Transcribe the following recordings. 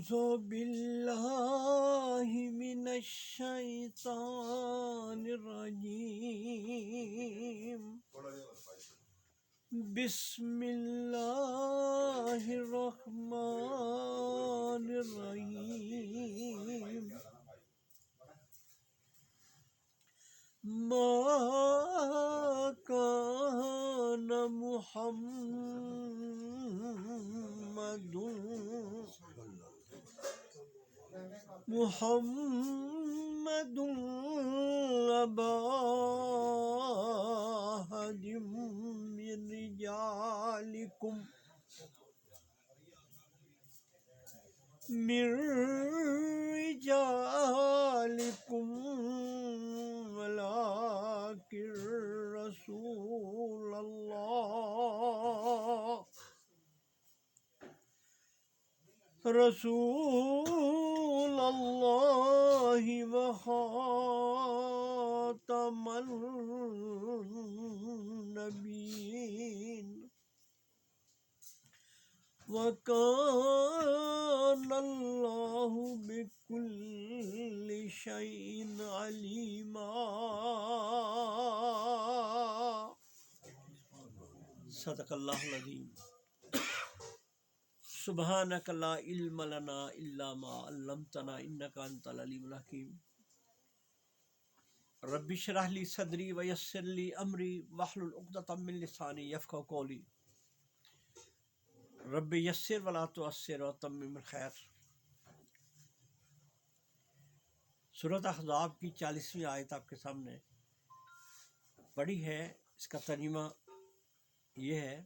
أعوذ بالله من الشيطان الرجيم بسم الله الرحمن الرحيم ما كان محمد أبا أحد من رجالكم ولكن رسول الله وخاتم النبيين وكان الله بكل شيء عليما صدق اللہ العظیم سبحانک لا علم لنا الا ما علمتنا انک انت العلیم الحکیم رب اشرح لی صدری ویسر لی امری واحلل عقدۃ من لسانی یفقہوا قولی رب یسر ولا تعسر وتمم الخیر۔ سورۃ احزاب کی 40ویں آیت آپ کے سامنے پڑھی ہے۔ اس کا ترجمہ یہ ہے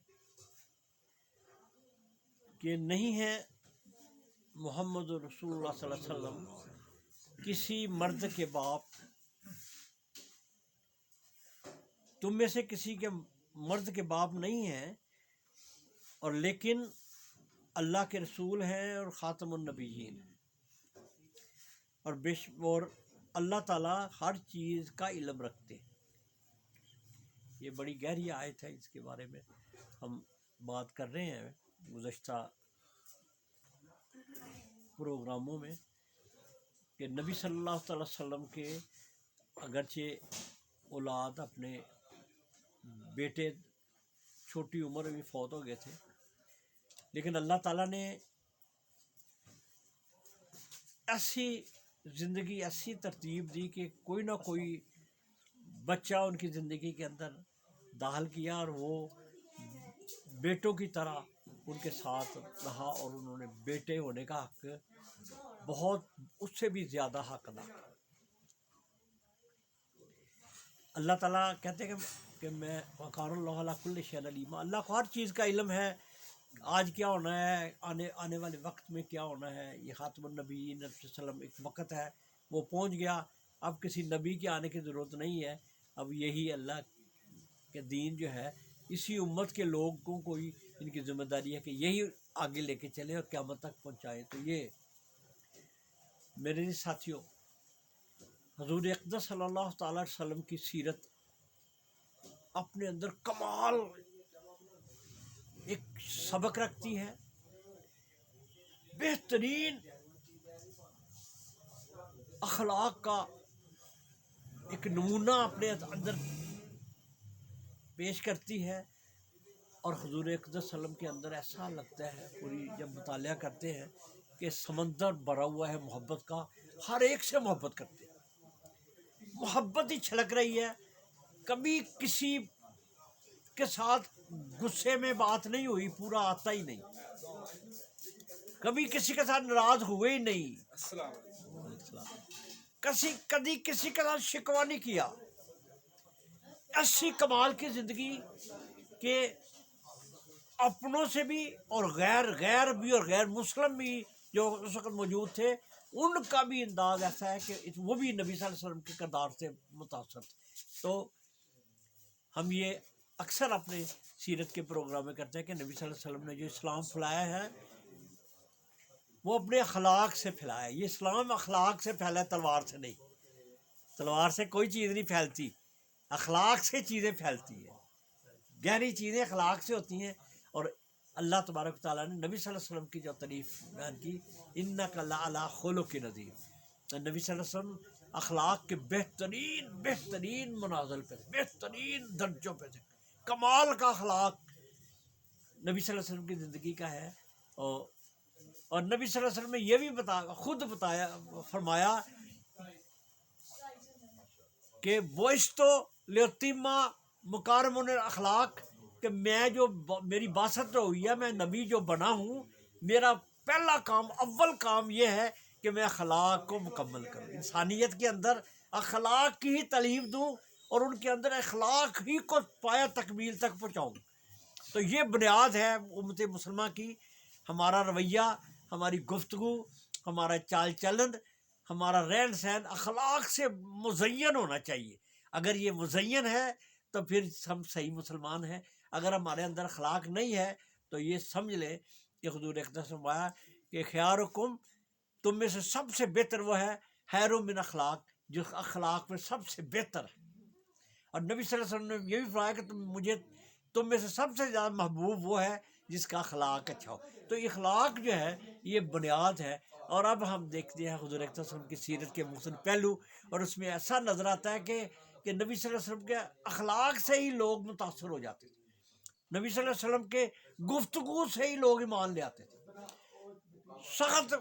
کہ نہیں ہے محمد رسول اللہ صلی اللہ علیہ وسلم کسی مرد کے باپ، تم میں سے کسی کے مرد کے باپ نہیں ہیں، اور لیکن اللہ کے رسول ہیں اور خاتم النبیین ہیں، اور اللہ تعالیٰ ہر چیز کا علم رکھتے ہیں۔ یہ بڑی گہری آیت ہے، اس کے بارے میں ہم بات کر رہے ہیں گزشتہ پروگراموں میں کہ نبی صلی اللہ تعالی وسلم کے اگرچہ اولاد اپنے بیٹے چھوٹی عمر میں فوت ہو گئے تھے، لیکن اللہ تعالیٰ نے ایسی زندگی، ایسی ترتیب دی کہ کوئی نہ کوئی بچہ ان کی زندگی کے اندر داخل کیا، اور وہ بیٹوں کی طرح ان کے ساتھ رہا، اور انہوں نے بیٹے ہونے کا حق بہت، اس سے بھی زیادہ حق ادا کیا۔ اللہ تعالیٰ کہتے ہیں کہ میں وقار اللہ علی کل شیء علیم، اللہ کو ہر چیز کا علم ہے، آج کیا ہونا ہے، آنے والے وقت میں کیا ہونا ہے۔ یہ خاتم النبیین صلی اللہ علیہ وسلم ایک وقت ہے، وہ پہنچ گیا، اب کسی نبی کے آنے کی ضرورت نہیں ہے، اب یہی اللہ کے دین جو ہے اسی امت کے لوگوں کو ہی ان کی ذمہ داری ہے کہ یہی آگے لے کے چلیں اور قیامت تک پہنچائیں۔ تو یہ میرے ساتھیوں، حضور اقدس صلی اللہ تعالی علیہ وسلم کی سیرت اپنے اندر کمال ایک سبق رکھتی ہے، بہترین اخلاق کا ایک نمونہ اپنے اندر پیش کرتی ہے، اور حضور اقدس صلی اللہ علیہ وسلم کے اندر ایسا لگتا ہے، پوری جب مطالعہ کرتے ہیں کہ سمندر بھرا ہوا ہے محبت کا، ہر ایک سے محبت کرتے ہیں، محبت ہی چھلک رہی ہے، کبھی کسی کے ساتھ غصے میں بات نہیں ہوئی، پورا آتا ہی نہیں، کبھی کسی کے ساتھ ناراض ہوئے ہی نہیں، کبھی کسی کے ساتھ شکوہ نہیں کیا۔ ایسی کمال کی زندگی کہ اپنوں سے بھی اور غیر بھی اور غیر مسلم بھی جو اس وقت موجود تھے، ان کا بھی انداز ایسا ہے کہ وہ بھی نبی صلی اللہ علیہ وسلم کے کردار سے متاثر تھے۔ تو ہم یہ اکثر اپنے سیرت کے پروگرام میں کرتے ہیں کہ نبی صلی اللہ علیہ وسلم نے جو اسلام پھیلایا ہے وہ اپنے اخلاق سے پھیلایا ہے۔ یہ اسلام اخلاق سے پھیلا ہے، تلوار سے نہیں، تلوار سے کوئی چیز نہیں پھیلتی، اخلاق سے چیزیں پھیلتی ہیں، گہری چیزیں اخلاق سے ہوتی ہیں، اور اللہ تبارک و تعالیٰ نے نبی صلی اللہ علیہ وسلم کی جو تعریف بیان کی، انک لعلی خلق عظیم، نبی صلی اللہ علیہ وسلم اخلاق کے بہترین منازل پہ تھے، بہترین درجوں پہ تھے، کمال کا اخلاق نبی صلی اللہ علیہ وسلم کی زندگی کا ہے۔ اور نبی صلی اللہ علیہ وسلم نے یہ بھی خود فرمایا کہ بعثت لیتم مکارم الاخلاق، کہ میں جو میری بعثت ہوئی ہے، میں نبی جو بنا ہوں، میرا پہلا کام، اول کام یہ ہے کہ میں اخلاق کو مکمل کروں، انسانیت کے اندر اخلاق کی ہی تعلیم دوں اور ان کے اندر اخلاق ہی کو پایا تکمیل تک پہنچاؤں۔ تو یہ بنیاد ہے امت مسلمہ کی، ہمارا رویہ، ہماری گفتگو، ہمارا چال چلن، ہمارا رہن سہن اخلاق سے مزین ہونا چاہیے۔ اگر یہ مزین ہے تو پھر ہم صحیح مسلمان ہیں، اگر ہمارے اندر اخلاق نہیں ہے تو یہ سمجھ لیں کہ حضور اقدس نے فرمایا کہ خیارکم، تم میں سے سب سے بہتر وہ ہے خیر من اخلاق، جو اخلاق میں سب سے بہتر ہے۔ اور نبی صلی اللہ علیہ وسلم نے یہ بھی فرمایا کہ تم میں سے سب سے زیادہ محبوب وہ ہے جس کا اخلاق اچھا ہو۔ تو اخلاق جو ہے یہ بنیاد ہے۔ اور اب ہم دیکھتے ہیں حضور اقدس صلی اللہ علیہ وسلم کی سیرت کے مختلف پہلو، اور اس میں ایسا نظر آتا ہے کہ نبی صلی اللہ علیہ وسلم کے اخلاق سے ہی لوگ متاثر ہو جاتے تھے، نبی صلی اللہ علیہ وسلم کے گفتگو سے ہی لوگ ایمان لے آتے تھے۔ سخت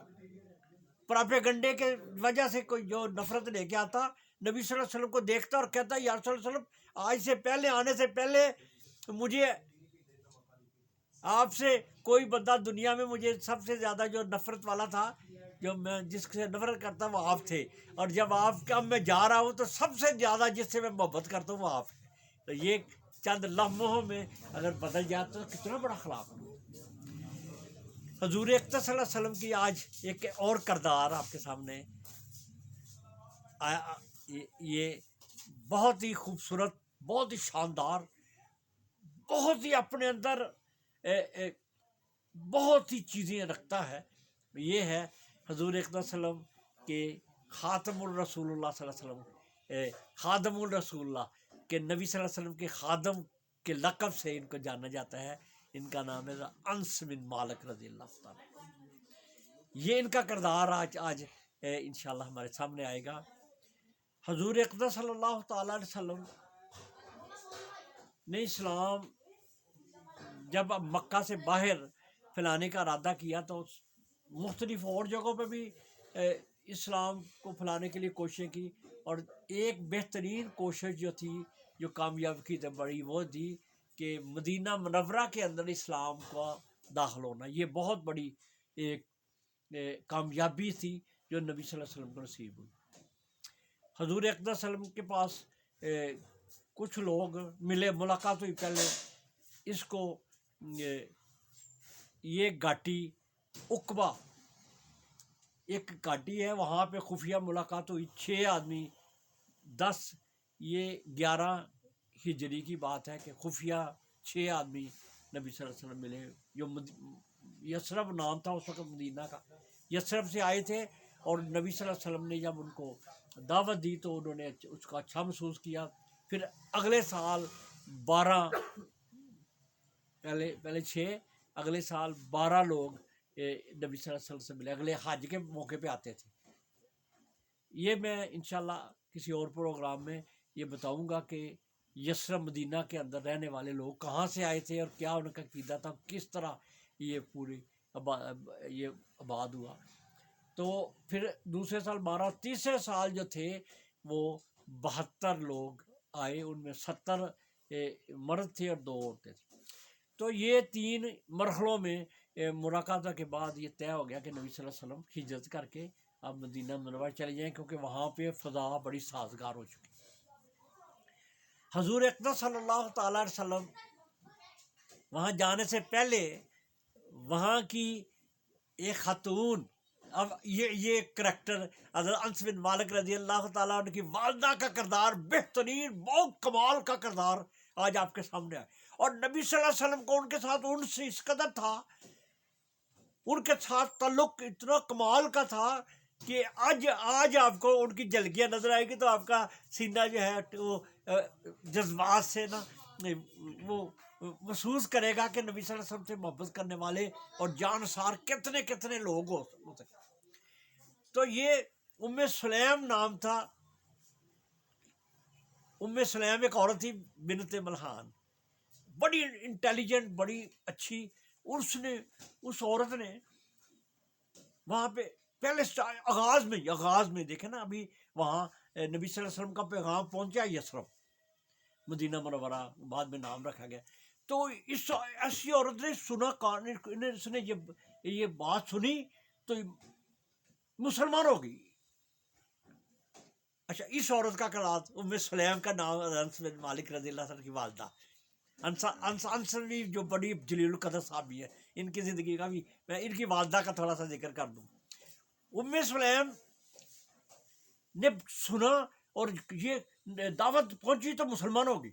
پراپیگنڈے کے وجہ سے کوئی جو نفرت لے کے آتا، نبی صلی اللہ علیہ وسلم کو دیکھتا اور کہتا یا رسول اللہ صلی اللہ علیہ وسلم، آج سے پہلے، آنے سے پہلے مجھے آپ سے کوئی بندہ دنیا میں مجھے سب سے زیادہ جو نفرت والا تھا، جو میں جس سے نفرت کرتا وہ آپ تھے، اور جب آپ کا میں جا رہا ہوں تو سب سے زیادہ جس سے میں محبت کرتا ہوں وہ آپ ہیں۔ تو یہ چند لمحوں میں اگر بدل جاتا تو کتنا بڑا اخلاق ہو۔ حضور اقدس صلی اللہ علیہ وسلم کی آج ایک اور کردار آپ کے سامنے یہ بہت ہی خوبصورت، بہت ہی شاندار، بہت ہی اپنے اندر بہت ہی چیزیں رکھتا ہے، یہ ہے حضور اقدس صلی اللہ علیہ وسلم کے خاتم الرسول اللہ صلی اللہ علیہ وسلم، خادم الرسول اللہ، کہ نبی صلی اللہ علیہ وسلم کے خادم کے لقب سے ان کو جانا جاتا ہے۔ ان کا نام ہے انس بن مالک رضی اللہ تعالیٰ۔ یہ ان کا کردار آج انشاءاللہ ہمارے سامنے آئے گا۔ حضور اقدس صلی اللہ تعالیٰ علیہ وسلم نے اسلام جب مکہ سے باہر پھیلانے کا ارادہ کیا تو مختلف اور جگہوں پہ بھی اسلام کو پھیلانے کے لیے کوششیں کی، اور ایک بہترین کوشش جو تھی، جو کامیاب کی بڑی، وہ تھی کہ مدینہ منورہ کے اندر اسلام کا داخل ہونا۔ یہ بہت بڑی ایک کامیابی تھی جو نبی صلی اللہ علیہ وسلم کو نصیب ہوئی۔ حضور اقدس صلی اللہ علیہ وسلم کے پاس کچھ لوگ ملے، ملاقات ہوئی پہلے، اس کو یہ گھاٹی عقبہ ایک گھاٹی ہے، وہاں پہ خفیہ ملاقات ہوئی، 6 آدمی 10 یہ 11 ہجری کی بات ہے کہ خفیہ 6 آدمی نبی صلی اللہ علیہ وسلم ملے، جو یثرب نام تھا اس وقت مدینہ کا، یثرب سے آئے تھے، اور نبی صلی اللہ علیہ وسلم نے جب ان کو دعوت دی تو انہوں نے اس کا اچھا محسوس کیا۔ پھر اگلے سال 12، پہلے 6، اگلے سال 12 لوگ نبی صلی اللہ علیہ وسلم سے ملے، اگلے حج کے موقع پہ آتے تھے۔ یہ میں انشاءاللہ کسی اور پروگرام میں یہ بتاؤں گا کہ یثرب مدینہ کے اندر رہنے والے لوگ کہاں سے آئے تھے اور کیا ان کا عقیدہ تھا، کس طرح یہ پوری یہ آباد ہوا۔ تو پھر دوسرے سال 12، تیسرے سال جو تھے وہ 72 لوگ آئے، ان میں 70 مرد تھے اور 2 عورتیں تھیں۔ تو یہ 3 مرحلوں میں ملاقاتوں کے بعد یہ طے ہو گیا کہ نبی صلی اللہ علیہ وسلم ہجرت کر کے اب مدینہ منورہ چلے جائیں، کیونکہ وہاں پہ فضا بڑی سازگار ہو چکی۔ حضور اقدس صلی اللہ تعالیٰ علیہ وسلم وہاں جانے سے پہلے وہاں کی ایک خاتون، اب یہ کریکٹر حضرت انس بن مالک رضی اللہ تعالیٰ عنہ کی والدہ کا کردار، بہترین، بہت کمال کا کردار آج آپ کے سامنے آئے، اور نبی صلی اللہ علیہ وسلم کو ان کے ساتھ انس اس قدر تھا، ان کے ساتھ تعلق اتنا کمال کا تھا کہ آج آپ کو ان کی جھلکیاں نظر آئے گی تو آپ کا سینہ جو ہے وہ جذبات سے نا وہ محسوس کرے گا کہ نبی صلی اللہ علیہ وسلم سے محبت کرنے والے اور جانسار کتنے کتنے لوگ ہو سکتے. تو یہ ام سلیم نام تھا. ام سلیم ایک عورت تھی بنت ملحان، بڑی انٹیلیجنٹ، بڑی اچھی. اس عورت نے وہاں پہ پہلے آغاز میں دیکھیں نا، ابھی وہاں نبی صلی اللہ علیہ وسلم کا پیغام پہنچا یثرب مدینہ منورہ، بعد میں نام رکھا گیا. تو اس ایسی عورت نے سنا، اس نے یہ بات سنی تو مسلمان ہو گئی. اچھا، اس عورت کا کلات ام سلیم کا نام انس بن مالک رضی اللہ عنہ کی والدہ انس بھی جو بڑی جلیل القدر صحابی ہے، ان کی زندگی کا بھی میں ان کی والدہ کا تھوڑا سا ذکر کر دوں. ام سلیم نے سنا اور یہ دعوت پہنچی تو مسلمان ہوگی.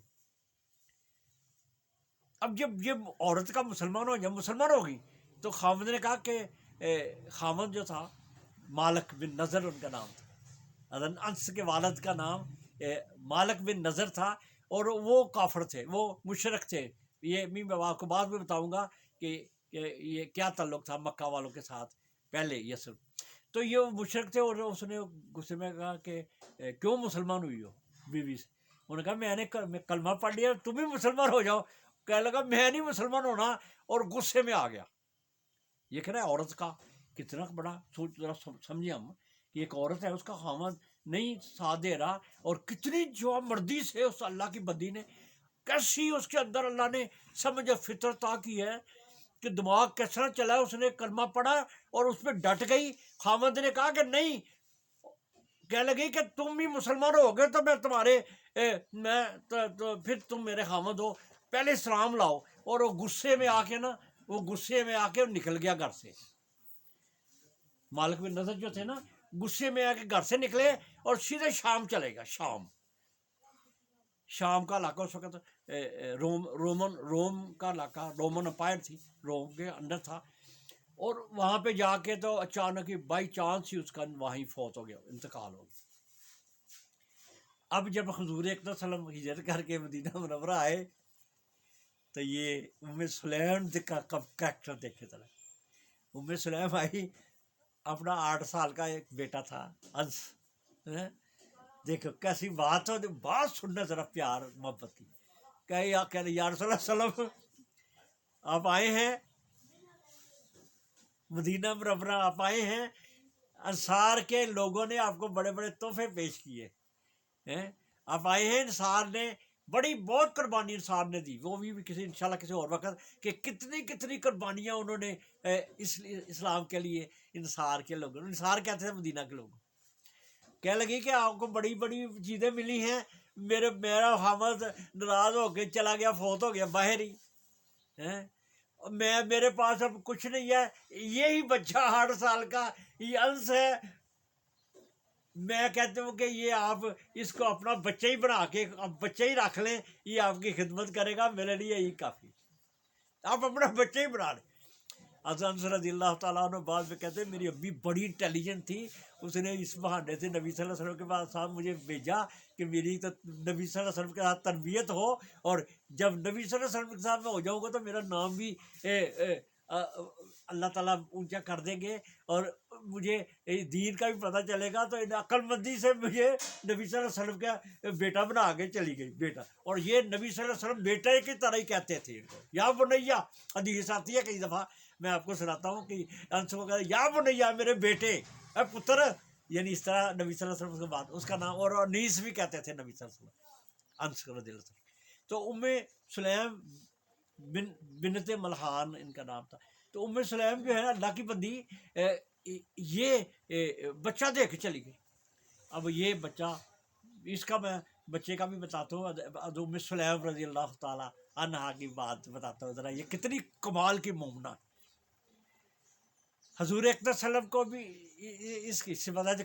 اب جب یہ عورت کا مسلمان ہوگی تو خاوند نے کہا کہ خاوند جو تھا مالک بن نظر ان کا نام تھا، انس کے والد کا نام مالک بن نظر تھا، اور وہ کافر تھے، وہ مشرک تھے. یہ میں آپ کو بعد میں بتاؤں گا کہ یہ کیا تعلق تھا مکہ والوں کے ساتھ پہلے یسر. تو یہ مشرک تھے، اور اس نے غصے میں کہا کہ کیوں مسلمان ہوئی ہو بیوی سے. انہوں نے کہا میں نے کلمہ پڑھ لیا، تم بھی مسلمان ہو جاؤ. کہنے لگا میں نہیں مسلمان ہونا، اور غصے میں آ گیا. یہ کہہ رہا ہے عورت کا کتنا بڑا ذرا سمجھے ہم کہ ایک عورت ہے، اس کا خاوند نہیں ساتھ دے رہا، اور کتنی جو مردی سے اس اللہ کی بندی نے کیسی اس کے اندر اللہ نے سمجھ فطرت عطا کی ہے کہ دماغ کیسا چلا. اس نے کلمہ پڑھا اور اس پہ ڈٹ گئی. خاوند نے کہا کہ نہیں، کہنے لگی کہ تم بھی مسلمان ہو گئے تو میں تمہارے پھر تم میرے خاوند ہو، پہلے اسلام لاؤ. اور وہ غصے میں آ کے نکل گیا گھر سے. مالک بن نظر جو تھے نا، غصے میں آ کے گھر سے نکلے اور سیدھے شام چلے گا. شام کا علاقہ اس وقت روم کا علاقہ، رومن امپائر تھی، روم کے اندر تھا. اور وہاں پہ جا کے تو اچانک ہی بائی چانس ہی اس کا وہیں فوت ہو گیا، انتقال ہو گیا. اب جب حضور اکرم صلی اللہ علیہ وسلم ہجرت کر کے مدینہ منورہ آئے تو یہ ام سلیم کا کریکٹر دیکھے طرح. ام سلیم آئی، اپنا 8 سال کا ایک بیٹا تھا انس. دیکھو کیسی بات ہو، بات سننا ذرا پیار محبت کی. کہ یا رسول اللہ صلی اللہ علیہ وسلم آپ آئے ہیں مدینہ منورہ، آپ آئے ہیں، انصار کے لوگوں نے آپ کو بڑے بڑے تحفے پیش کیے ہیں. آپ آئے ہیں، انصار نے بہت قربانی انصار نے دی. وہ بھی انشاءاللہ کسی اور وقت کہ کتنی قربانیاں انہوں نے اسلام کے لیے انصار کے لوگوں، انصار کہتے ہیں مدینہ کے لوگ. کہنے لگی کہ آپ کو بڑی چیزیں ملی ہیں، میرا خاوند ناراض ہو کے چلا گیا، فوت ہو گیا باہر ہی. میرے پاس اب کچھ نہیں ہے، یہی بچہ 8 سال کا یہ انس ہے. میں کہتا ہوں کہ یہ آپ اس کو اپنا بچہ ہی بنا کے بچہ ہی رکھ لیں، یہ آپ کی خدمت کرے گا، میرے لیے یہی کافی. آپ اپنا بچہ ہی بنا لیں. انس رضی اللہ تعالیٰ عنہ بعد میں کہتے ہیں میری ابھی بڑی انٹیلیجنٹ تھی، اس نے اس بہانے سے نبی صلی اللہ علیہ وسلم کے پاس صاحب مجھے بھیجا کہ میری تو نبی صلی اللہ علیہ وسلم کے ساتھ تربیت ہو، اور جب نبی صلی اللہ علیہ وسلم کے ساتھ میں ہو جاؤں گا تو میرا نام بھی اللہ تعالیٰ اونچا کر دیں گے، اور مجھے دین کا بھی پتہ چلے گا. تو عقل مندی سے مجھے نبی صلی اللہ علیہ وسلم کا بیٹا بنا کے چلی گئی، بیٹا. اور یہ نبی صلی اللہ علیہ وسلم بیٹے کی طرح ہی کہتے تھے ان کو، یا بنیا. حدیث آتی ہے کئی دفعہ، میں آپ کو سناتا ہوں کہ انس کو کہتے یا بنیا، میرے بیٹے، اے پتر. یعنی اس طرح نبی صلی اللہ علیہ وسلم کے بعد اس کا نام، اور انیس بھی کہتے تھے نبی صلی اللہ علیہ وسلم، انس رضی اللہ عنہ. تو ام سلیم بنت ملحان ان کا نام تھا. تو ام سلیم جو ہے اللہ کی بندی، یہ بچہ دے کے چلی گئی. اب یہ بچہ، اس کا میں بچے کا بھی بتاتا ہوں. ام سلیم رضی اللہ تعالیٰ عنہا کی بات بتاتا ہوں ذرا، یہ کتنی کمال کی مومنہ. حضور اکرم صلی اللہ علیہ وسلم کو بھی اس سے پتا ہے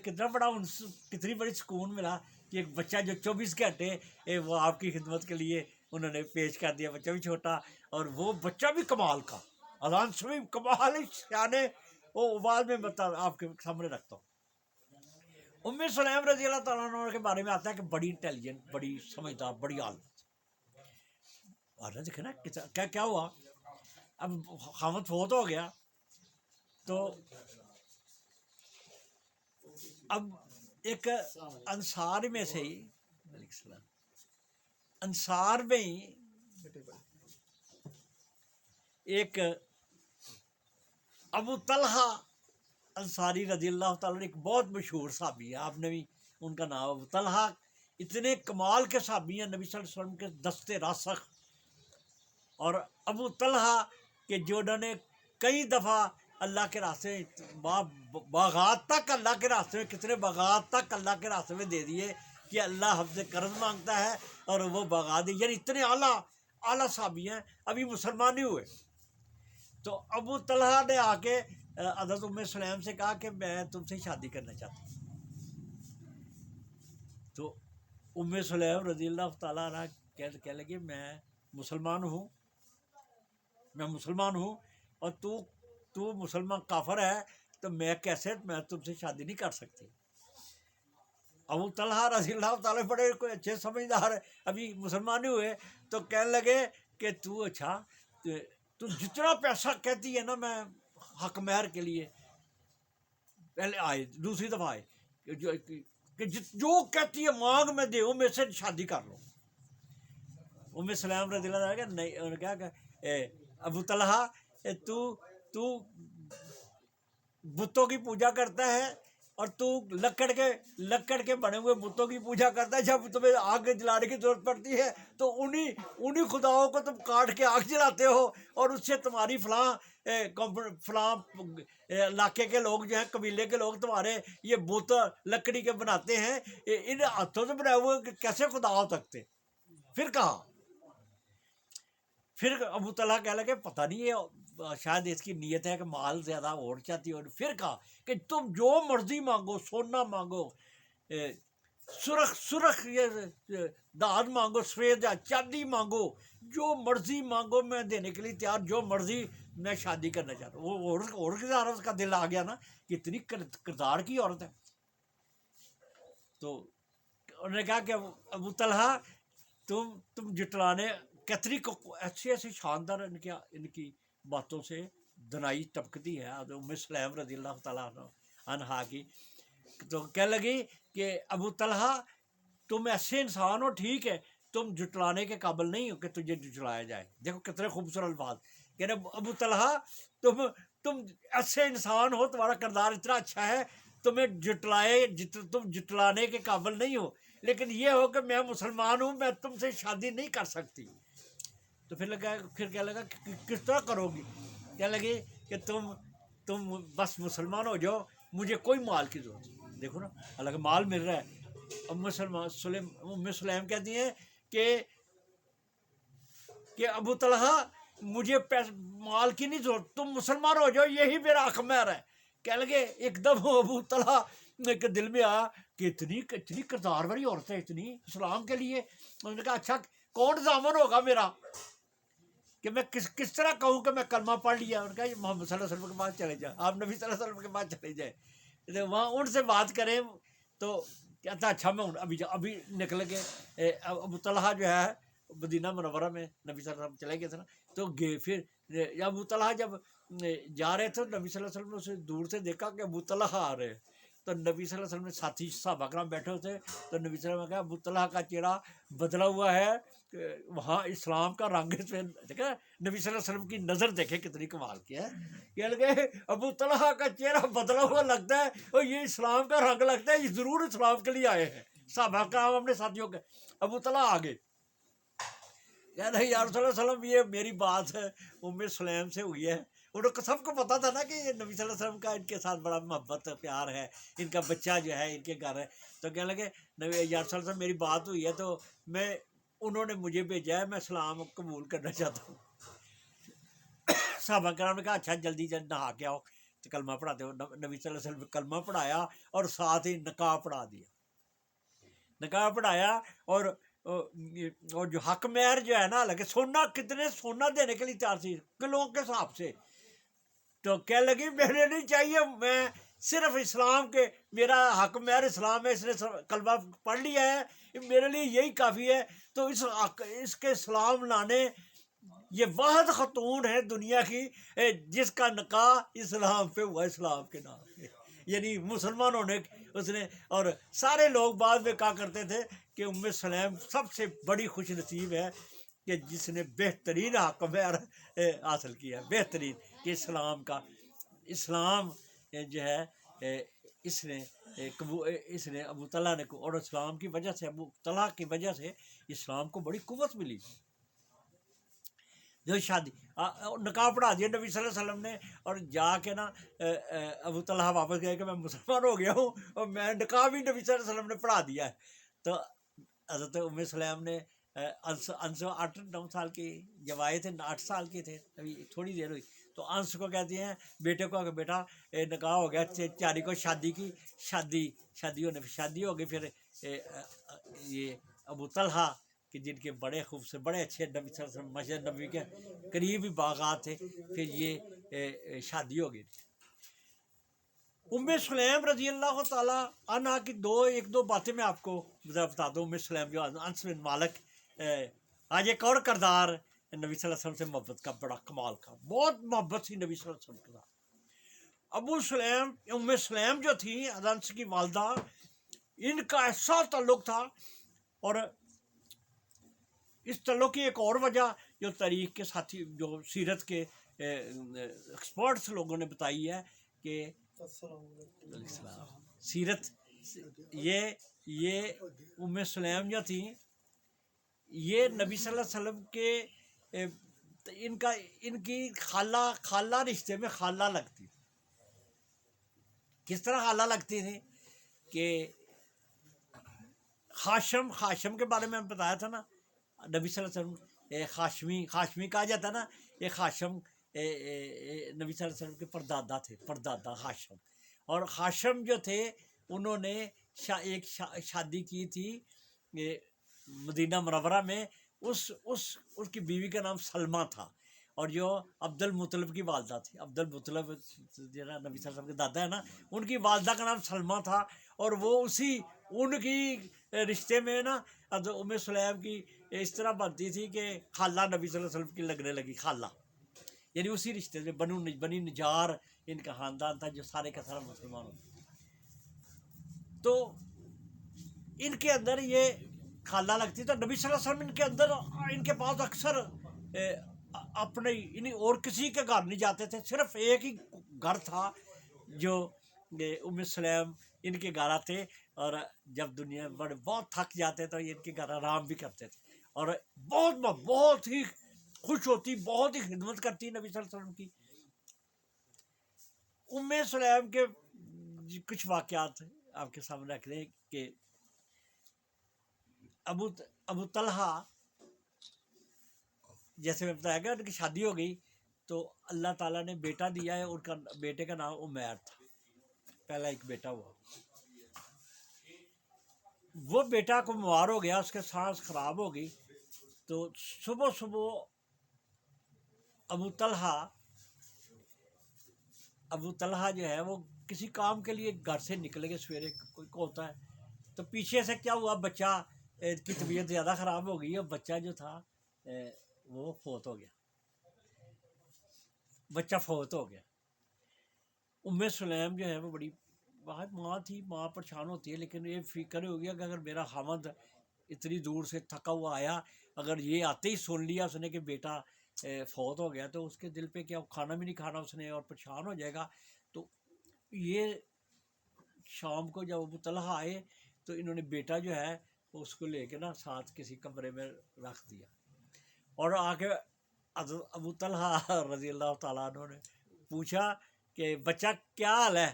کتنی بڑی سکون ملا کہ ایک بچہ جو 24 گھنٹے وہ آپ کی خدمت کے لیے انہوں نے پیش کر دیا. بچہ بھی چھوٹا، اور وہ بچہ بھی کمال کا، اذان سے بھی کمال شانے. وہ بعد میں آپ کے سامنے رکھتا ہوں. ام سلیم رضی اللہ تعالیٰ عنہ کے بارے میں آتا ہے کہ بڑی انٹیلیجنٹ، بڑی سمجھدار، بڑی عالم. اور دیکھے نا کیا کیا ہوا. اب خامد فوت ہو گیا تو اب ایک انصار میں سے ہی انصار میں ہی ایک ابو طلحہ انصاری رضی اللہ تعالیٰ ایک بہت مشہور صحابی ہے, آپ نے بھی ان کا نام. ابو طلحہ اتنے کمال کے صحابی ہیں نبی صلی اللہ علیہ وسلم کے دستے راسخ. اور ابو طلحہ کہ جنہوں نے کئی دفعہ اللہ کے راستے باغات تک اللہ کے راستے میں, کتنے باغات تک اللہ کے راستے میں دے دیے کہ اللہ ہم سے قرض مانگتا ہے اور وہ باغات دی, یعنی اتنے اعلیٰ صحابی ہیں, ابھی مسلمان نہیں ہوئے. تو ابو طلحہ نے آ کے حضرت ام سلیم سے کہا کہ میں تم سے شادی کرنا چاہتا ہوں. تو ام سلیم رضی اللہ تعالیٰ عنہ کہنے لگے میں مسلمان ہوں اور تو مسلمان کافر ہے, تو میں کیسے میں تم سے شادی نہیں کر سکتی. ابو طلحہ رضی اللہ تعالیٰ بڑے کوئی اچھے سمجھدار ہے, ابھی مسلمان نہیں ہوئے, تو کہنے لگے کہ تو اچھا تو جتنا پیسہ کہتی ہے نا میں حق مہر کے لیے, پہلے آئے دوسری دفعہ آئے کہ جو کہتی ہے مانگ میں دے میں سے شادی کر لو. ام سلیم رضی اللہ عنہ نہیں, انہوں نے کہا کہ ابو طلحہ تو بتوں کی پوجا کرتا ہے اور تو لکڑ کے بنے ہوئے بتوں کی پوجا کرتا ہے. جب تمہیں آگ جلانے کی ضرورت پڑتی ہے تو انہی خداؤں کو تم کاٹ کے آگ جلاتے ہو, اور اس سے تمہاری فلاں علاقے کے لوگ جو ہیں, قبیلے کے لوگ تمہارے یہ بت لکڑی کے بناتے ہیں, ان ہاتھوں سے بنائے ہوئے کیسے خدا ہو سکتے. پھر ابو طلحہ کہنے لگے پتہ نہیں ہے شاید اس کی نیت ہے کہ مال زیادہ اور چاہتی ہے. اور پھر کہا کہ تم جو مرضی مانگو, سونا مانگو, سرخ یہ داد مانگو, سفید چاندی مانگو, جو مرضی مانگو میں دینے کے لیے تیار, جو مرضی میں شادی کرنا چاہتا ہوں. وہ اور کردار کا دل آ گیا نا کہ اتنی کردار کی عورت ہے. تو انہوں نے کہا کہ ابو طلحہ تم جٹلانے کتری کو ایسی شاندار ان کی باتوں سے دنائی ٹپکتی ہے ام سلیم رضی اللہ تعالیٰ عنہا کی. تو کہنے لگی کہ ابو طلحہ تم ایسے انسان ہو, ٹھیک ہے تم جٹلانے کے قابل نہیں ہو کہ تجھے جٹلایا جائے. دیکھو کتنے خوبصورت الفاظ کہ ابو طلحہ تم ایسے انسان ہو, تمہارا کردار اتنا اچھا ہے, تم جٹلانے کے قابل نہیں ہو, لیکن یہ ہو کہ میں مسلمان ہوں, میں تم سے شادی نہیں کر سکتی. تو پھر کہنے لگا کس طرح کرو گی. کہنے لگی کہ تم بس مسلمان ہو جاؤ, مجھے کوئی مال کی ضرورت نہیں. دیکھو نا حالانکہ مال مل رہا ہے. ام سلیم کہتی ہیں کہ ابو طلحہ مجھے مال کی نہیں ضرورت, تم مسلمان ہو جاؤ, یہی میرا حق مہر ہے. کہنے لگے ایک دم ابو طلحہ کے دل میں آیا کہ اتنی کردار والی عورت ہے, اتنی اسلام کے لیے. انہوں نے کہا اچھا کون ضامن ہوگا میرا کہ میں کس طرح کہوں کہ میں کلمہ پڑھ لیا. انہوں نے کہا محمد صلی اللہ علیہ وسلم کے پاس چلے جائیں, آپ نبی صلی اللہ علیہ وسلم کے پاس چلے جائیں, وہاں ان سے بات کریں. تو کہتا اچھا میں ابھی نکل کے ابو طلحہ جو ہے مدینہ منورہ میں نبی صلی اللہ علیہ وسلم چلے گئے تھے نا, تو گئے. پھر ابو طلحہ جب جا رہے تھے نبی صلی اللہ علیہ وسلم نے اسے دور سے دیکھا کہ ابو طلحہ آ رہے, تو نبی صلی اللہ علیہ وسلم نے ساتھی صحابہ کرام بیٹھے ہوتے, تو نبی صلی اللہ علیہ وسلم نے کہا ابو طلحہ کا چہرہ بدلا ہوا ہے, وہاں اسلام کا رنگ اس میں دیکھا. نبی صلی اللہ علیہ وسلم کی نظر دیکھے کتنی کمال کی ہے. کہنے لگے ابو طلحہ کا چہرہ بدلا ہوا لگتا ہے, اور یہ اسلام کا رنگ لگتا ہے, یہ ضرور اسلام کے لیے آئے ہیں. صحابہ کرام اپنے ساتھیوں کے. ابو طلحہ آگے کہہ رہے یا رسول اللہ صلی اللہ علیہ وسلم یہ میری بات ہے ام سلیم سے ہوئی ہے. ان کو سب کو پتا تھا نا کہ یہ نبی صلی اللہ علیہ وسلم کا ان کے ساتھ بڑا محبت پیار ہے, ان کا بچہ جو ہے ان کے گھر ہے. تو کہنے لگے نبی یا رسول اللہ صلی اللہ علیہ وسلم میری بات ہوئی ہے, تو انہوں نے مجھے بھیجا ہے, میں اسلام قبول کرنا چاہتا ہوں. صحابہ کرام نے کہا اچھا جلدی نہا کے آؤ, تو کلمہ پڑھاتے ہو. نبی صلی اللہ علیہ وسلم کلمہ پڑھایا اور ساتھ ہی نکاح پڑھا دیا. نکاح پڑھایا اور جو حق مہر جو ہے نا, حالانکہ کتنے سونا دینے کے لیے تیار تھی کلوں کے حساب سے. تو کہنے لگی میرے نہیں چاہیے, میں صرف اسلام کے, میرا حق مہر اسلام ہے, اس نے کلمہ پڑھ لیا ہے, میرے لیے یہی کافی ہے. تو اس کے اسلام لانے یہ واحد خاتون ہے دنیا کی جس کا نکاح اسلام پہ ہوا، اسلام کے نام پہ، یعنی مسلمانوں نے اس نے. اور سارے لوگ بعد میں کہا کرتے تھے کہ ام سلیم سب سے بڑی خوش نصیب ہے کہ جس نے بہترین حکم حاصل کیا ہے، بہترین، کہ اسلام کا، اسلام جو ہے اس نے ابو طلحہ نے، اور اسلام کی وجہ سے، ابو طلحہ کی وجہ سے اسلام کو بڑی قوت ملی. جو شادی نکاح پڑھا دیا نبی صلی اللہ علیہ وسلم نے، اور جا کے نا ابو طلحہ واپس گئے کہ میں مسلمان ہو گیا ہوں، اور میں نکاح بھی نبی صلی اللہ علیہ وسلم نے پڑھا دیا ہے. تو حضرت ام سلیم نے انس 8-9 سال کی جب آئے تھے، 8 سال کے تھے، ابھی تھوڑی دیر ہوئی، تو انس کو کہتی ہیں بیٹے کو کہ بیٹا نکاح ہو گیا، چاری کو شادی کی، شادی ہو گئی. پھر یہ ابو طلحہ کہ جن کے بڑے خوبصورت، بڑے اچھے نبی صلی اللہ علیہ وسلم مسجد نبی کے قریب ہی باغات تھے، پھر یہ شادی ہو گئی. ام سلیم رضی اللہ تعالیٰ عنہ کی ایک دو باتیں میں آپ کو بتا دوں. ام سلیم جو انس بن مالک، آج ایک اور کردار نبی صلی اللہ علیہ وسلم سے محبت کا، بڑا کمال کا، بہت محبت تھی نبی صلی اللہ علیہ وسلم کے ساتھ. ام سلیم جو تھی انس کی والدہ، ان کا ایسا تعلق تھا. اور اس تعلق کی ایک اور وجہ جو تاریخ کے ساتھی، جو سیرت کے ایکسپرٹس لوگوں نے بتائی ہے کہ سیرت، یہ ام سلیم جو تھیں، یہ نبی صلی اللہ علیہ وسلم کے ان کی خالہ رشتے میں خالہ لگتی. کس طرح خالہ لگتی تھی کہ خاشم کے بارے میں ہم بتایا تھا نا، نبی صلی اللہ علیہ وسلم خاشمی کہا جاتا ہے نا، یہ خاشم نبی صلی اللہ علیہ وسلم کے پردادا تھے، پردادا خاشم. اور خاشم جو تھے انہوں نے ایک شادی کی تھی مدینہ منورہ میں، اس کی بیوی کا نام سلمہ تھا، اور جو عبد المطلب کی والدہ تھی، عبد المطلب جو نا نبی صلی اللہ علیہ وسلم کے دادا ہے نا، ان کی والدہ کا نام سلمہ تھا. اور وہ ان کی رشتے میں نا ام سلیم کی اس طرح بنتی تھی کہ خالہ نبی صلی اللہ علیہ وسلم کی لگنے لگی، خالہ، یعنی اسی رشتے سے. بنی نجار ان کا خاندان تھا جو سارے کا سارا مسلمان ہوتا. تو ان کے اندر یہ خالہ لگتی. تو نبی صلی اللہ علیہ وسلم ان کے پاس اکثر اپنے اور کسی کے گھر نہیں جاتے تھے، صرف ایک ہی گھر تھا جو ام سلیم ان کے گھر آتے، اور جب دنیا بہت تھک جاتے تو ان کے گھر آرام بھی کرتے تھے. اور بہت ہی خوش ہوتی، بہت ہی خدمت کرتی نبی صلی اللہ علیہ وسلم کی. ام سلیم کے کچھ واقعات آپ کے سامنے رکھ دیں کہ ابو طلحہ، جیسے میں بتایا گیا ان کی شادی ہو گئی تو اللہ تعالیٰ نے بیٹا دیا ہے، ان کا بیٹے کا نام عمیر تھا، پہلا ایک بیٹا ہوا. وہ بیٹا کو بیمار ہو گیا، اس کے سانس خراب ہو گئی. تو صبح ابو طلحہ جو ہے وہ کسی کام کے لیے گھر سے نکلے گئے، سویرے کوئی کو ہوتا ہے. تو پیچھے سے کیا ہوا، بچہ کی طبیعت زیادہ خراب ہو گئی، اور بچہ جو تھا وہ فوت ہو گیا. ام سلیم جو ہے وہ بڑی ماں تھی، ماں پریشان ہوتی ہے، لیکن یہ فکر ہو گیا کہ اگر میرا خاوند اتنی دور سے تھکا ہوا آیا، اگر یہ آتے ہی سن لیا اس نے کہ بیٹا فوت ہو گیا، تو اس کے دل پہ کیا، کھانا بھی نہیں کھانا اس نے اور پریشان ہو جائے گا. تو یہ شام کو جب ابو طلحہ آئے تو انہوں نے بیٹا جو ہے اس کو لے کے نا ساتھ کسی کمرے میں رکھ دیا، اور آ کے ابو طلحہ رضی اللہ تعالیٰ عنہ نے پوچھا کہ بچہ کیا حال ہے،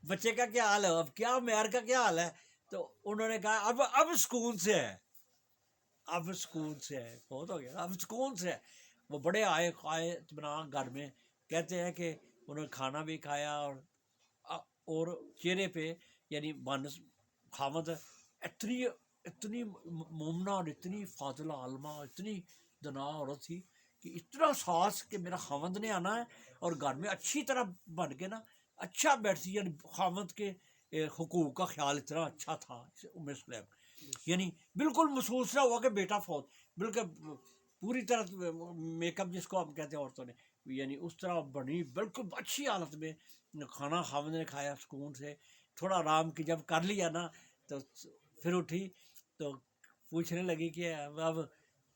بچے کا کیا حال ہے، اب کیا معیار کا کیا حال ہے. تو انہوں نے کہا اب سکون سے ہے، بہت ہو گیا، اب سکون سے ہے. وہ بڑے آئے اطمینان گھر میں، کہتے ہیں کہ انہوں نے کھانا بھی کھایا، اور چہرے پہ یعنی خامد اتنی مومنہ اور اتنی فاضلہ عالمہ، اتنی دنا عورت تھی کہ اتنا ساس کہ میرا خامد نے آنا ہے، اور گھر میں اچھی طرح بن کے نا اچھا بیٹھتی، یعنی خامد کے حقوق کا خیال اتنا اچھا تھا ام سلیم. یعنی بالکل محسوس نہ ہوا کہ بیٹا فوت، بالکل پوری طرح میک اپ جس کو ہم کہتے ہیں عورتوں نے، یعنی اس طرح بنی بالکل اچھی حالت میں، کھانا خاوند نے کھایا سکون سے، تھوڑا آرام کی جب کر لیا نا تو پھر اٹھی تو پوچھنے لگی کہ اب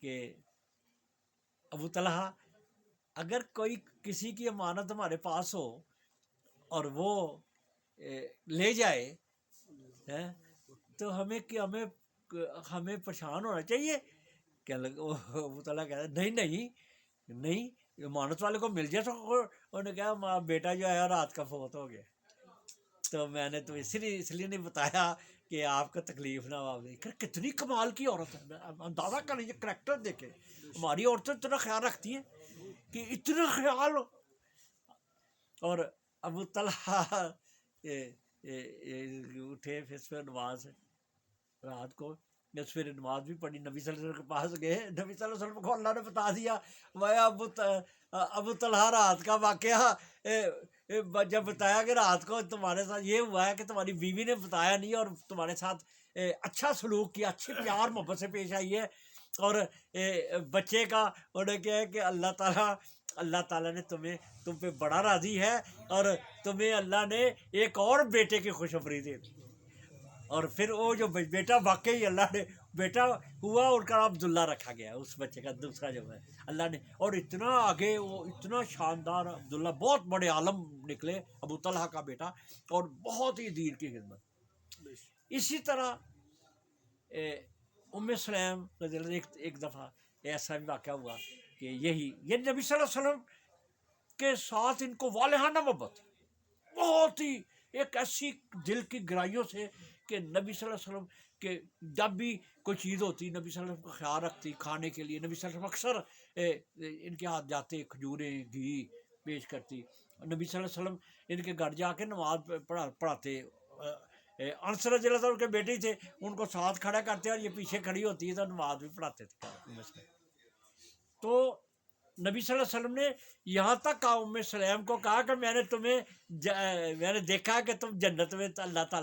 کہ ابو طلحہ اگر کوئی کسی کی امانت ہمارے پاس ہو اور وہ لے جائے تو ہمیں پریشان ہونا چاہیے؟ کیا ابو تعالیٰ کہتا ہے نہیں امانت والے کو مل جائے تو انہوں نے کہا بیٹا جو ہے رات کا فوت ہو گیا، تو میں نے تو اس لیے نہیں بتایا کہ آپ کو تکلیف نہ ہو۔ کتنی کمال کی عورت ہے، اندازہ کریں، یہ کریکٹر دیکھیں، ہماری عورتیں اتنا خیال رکھتی ہیں کہ اتنا خیال ہو۔ اور ابو طلحہ اٹھے، پھر نماز رات کو پھر نماز بھی پڑھی، نبی صلی اللہ علیہ وسلم کے پاس گئے، نبی صلی اللہ علیہ وسلم کو اللہ نے بتا دیا ابو طلحہ رات کا واقعہ جب بتایا کہ رات کو تمہارے ساتھ یہ ہوا ہے کہ تمہاری بیوی نے بتایا نہیں اور تمہارے ساتھ اچھا سلوک کیا، اچھے پیار محبت سے پیش آئی ہے، اور بچے کا انہوں نے کیا ہے کہ اللہ تعالیٰ نے تم پہ بڑا راضی ہے، اور تمہیں اللہ نے ایک اور بیٹے کی خوشخبری دے دی۔ اور پھر وہ جو بیٹا واقعی اللہ نے بیٹا ہوا، ان کا عبداللہ رکھا گیا، اس بچے کا دوسرا جو ہے اللہ نے، اور اتنا آگے وہ اتنا شاندار عبداللہ بہت بڑے عالم نکلے ابو طلحہ کا بیٹا، اور بہت ہی دین کی خدمت۔ اسی طرح ام سلیم رضی اللہ عنہ ایک دفعہ ایسا بھی واقعہ ہوا کہ یہ نبی صلی اللہ علیہ وسلم کے ساتھ ان کو والہانہ محبت، بہت ہی ایک ایسی دل کی گہرائیوں سے کہ نبی صلی اللہ علیہ وسلم کہ جب بھی کوئی چیز ہوتی نبی صلی اللہ علیہ وسلم کا خیال رکھتی کھانے کے لیے، نبی صلی اللہ علیہ وسلم اکثر ان کے ہاتھ جاتے کھجوریں گھی پیش کرتی، نبی صلی اللہ علیہ وسلم ان کے گھر جا کے نماز پڑھاتے، انس رضی اللہ عنہ کے بیٹے تھے، ان کو ساتھ کھڑا کرتے اور یہ پیچھے کھڑی ہوتی ہے تو نماز بھی پڑھاتے تھے۔ تو نبی صلی اللہ علیہ وسلم نے یہاں تک ام سلیم کو کہا کہ میں نے دیکھا کہ تم جنت میں اللہ تعالیٰ